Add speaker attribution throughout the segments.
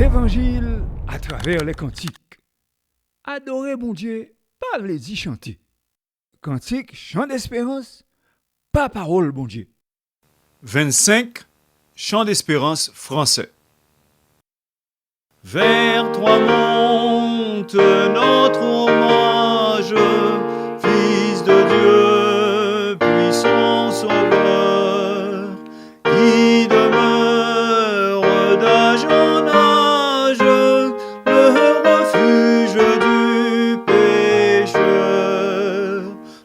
Speaker 1: L'évangile à travers les cantiques. Adorer mon Dieu, pas le dire chanter. Cantique, chant d'espérance, pas parole bon Dieu.
Speaker 2: 25. Chant d'espérance français. Vers toi monte notre hommage, Fils de Dieu, puissant Sauveur, qui demeure d'âge en âge, le refuge du pécheur.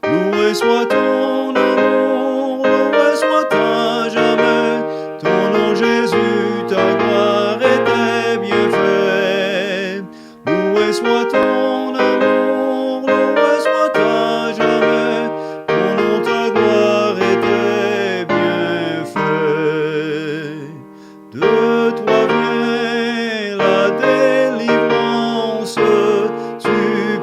Speaker 2: Loué soit ton amour, loué soit à jamais, ton nom Jésus, ta gloire et tes bienfaits. Loué soit ton amour, loué soit à jamais, ton nom, ta gloire et tes bienfaits. De toi vient la délivrance, tu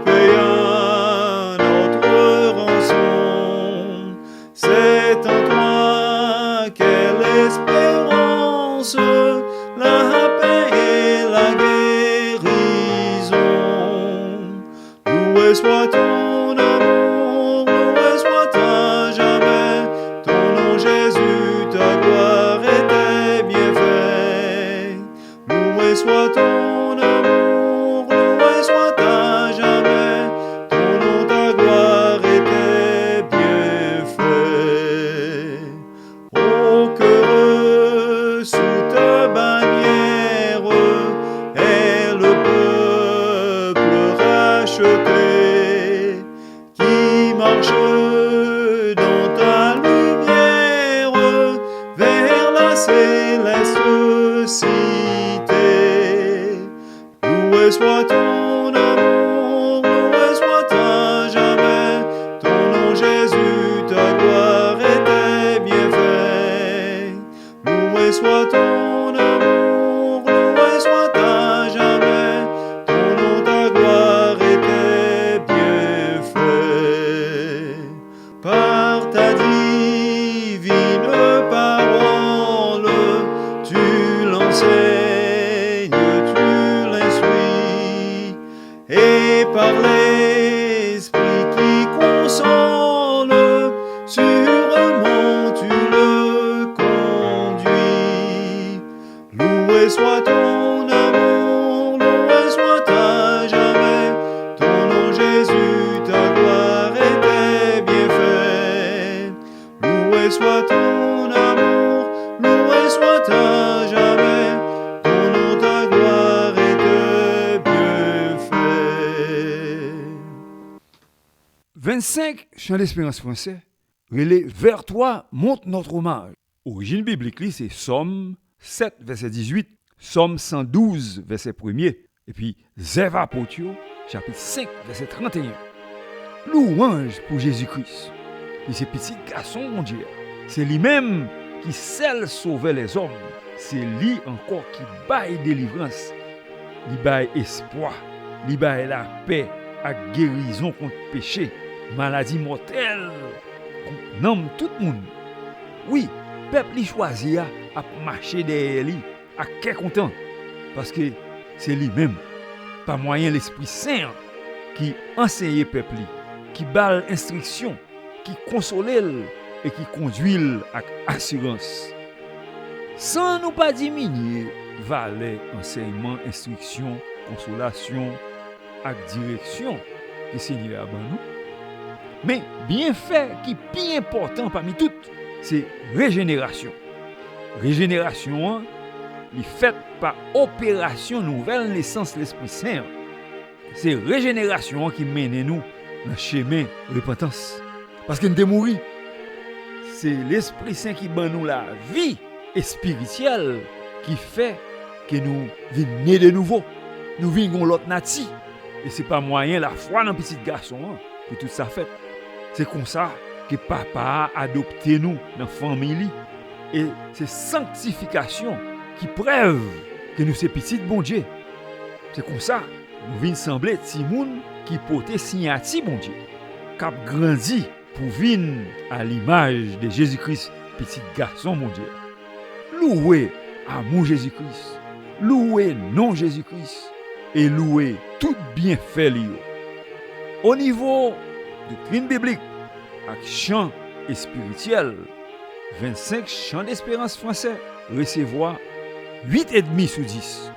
Speaker 2: payas notre rançon. C'est en toi qu'est l'espérance, la paix et la guérison. Loué soit ton amour, loué soit à jamais, ton nom Jésus, ta gloire et tes bienfaits. Loué soit ton amour, loué soit à jamais, ton nom, ta gloire et tes bienfaits. Ô qu'heureux sous ta bannière est le peuple racheté, qui marche dans ta lumière vers la céleste cité. Loué soit ton amour, loué soit à jamais, ton nom Jésus, ta gloire et tes bienfaits. Loué soit ton amour, loué soit à jamais, ton nom, ta gloire et tes bienfaits. Par ta divine parole, tu l'enseignes, tu l'instruis, et par l'Esprit qui console, sûrement tu le conduis. Loué soit ton amour, loué soit à jamais, ton nom Jésus, ta gloire et tes bienfaits. Loué soit ton amour, loué soit à jamais, ton nom, ta gloire et tes bienfaits.
Speaker 1: 25. Chant d'espérance français. Relais vers toi monte notre hommage. Origine biblique, c'est Somme 7, verset 18, Somme 112, verset 1er, et puis Zéva Potio, chapitre 5, verset 31. Louange pour Jésus-Christ. Et c'est petit garçon, mon Dieu. C'est lui-même qui seul sauvait les hommes. C'est lui encore qui baille délivrance, qui baille espoir, qui baille la paix, à guérison contre péché, maladie mortelle, nomme tout le monde. Oui, peuple li choisi à marcher derrière lui, à qu'est content, parce que c'est lui-même, par moyen l'Esprit Saint, qui enseigne peuple, qui balle instruction, qui console et qui conduit avec assurance. Sans nous pas diminuer, valet, enseignement, instruction, consolation, avec direction que Seigneur a nous. Mais bienfait qui est plus important parmi toutes, c'est régénération. Régénération, est faite par opération nouvelle naissance de l'Esprit Saint. C'est régénération qui mène nous dans le chemin de repentance. Parce que nous sommes morts. C'est l'Esprit Saint qui donne nous la vie spirituelle qui fait que nous venons de nouveau. Nous venons l'autre nature. Et ce n'est pas moyen la foi dans petit garçon que tout ça fait. C'est comme ça que papa a adopté nous dans la famille. Et c'est sanctification qui preuve que nous sommes petits bon Dieu. C'est comme ça nous venons sembler Timoun qui portait signati bon Dieu. Qui a grandi pour venir à l'image de Jésus-Christ, petit garçon mon Dieu. Loué amour Jésus-Christ. louer non Jésus-Christ et louer tout bienfait lié. Au niveau doctrine biblique, avec chant et spirituel, 25 chants d'espérance français recevoir 8,5 sur 10.